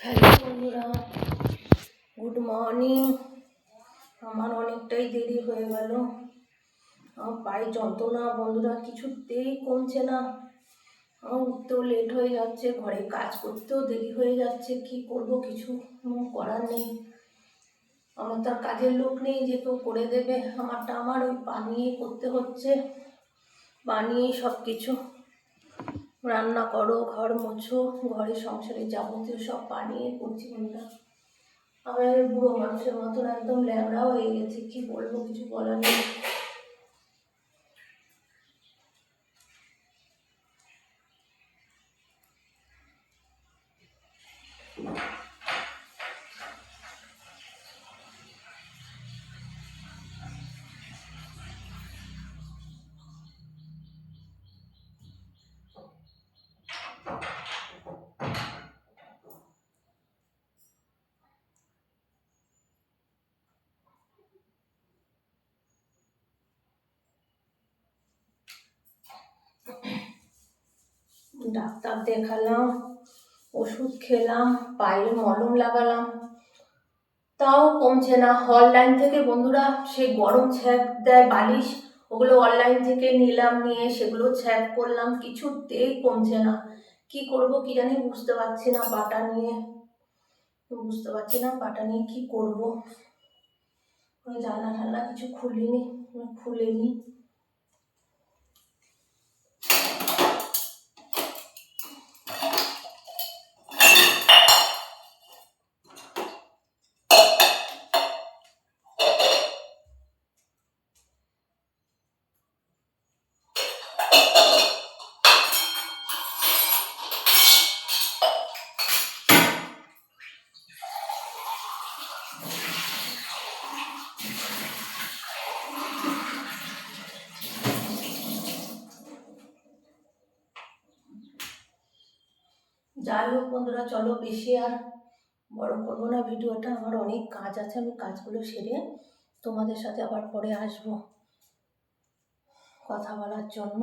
Hello বন্ধুরা, good morning. আমার অনেকটাই দেরি হয়ে গেল। আমার পায়ে যন্ত্রণা বন্ধুরা কিছুতেই কমছে না। আমার উঠতেও লেট হয়ে যাচ্ছে, ঘরে কাজ করতেও দেরি হয়ে যাচ্ছে। কি করব, কিছু করার নেই। আমার তো আর কাজের লোক নেই যে কেউ করে দেবে। আমার ওই বানিয়ে করতে হচ্ছে। বানিয়েই সব কিছু রান্না করো, ঘর মোছো, ঘরের সংসারে যাবতীয় সব বানিয়ে করছি বন্ধুরা। আমি বুড়ো মানুষের মতন একদম ল্যাংড়া হয়ে গেছি, কি বলবো, কিছু বলার নেই। ডাক্তার দেখালাম, ওষুধ খেলাম, পায়ে মলম লাগালাম, তাও কমছে না। অনলাইন থেকে বন্ধুরা সেই গরম ছ্যাঁক দেয় বালিশ, ওগুলো অনলাইন থেকে নিলাম, নিয়ে সেগুলো ছ্যাঁক করলাম, কিছুতেই কমছে না। কি করব কি জানি বুঝতে পারছি না। পাটা নিয়ে কি করব। জানলা ঠান্লা কিছু খুলিনি। যাই হোক বন্ধুরা, চলো বেশি আর বড় করবো না ভিডিওটা। আমার অনেক কাজ আছে, আমি কাজগুলো সেরে তোমাদের সাথে আবার পরে আসবো কথা বলার জন্য।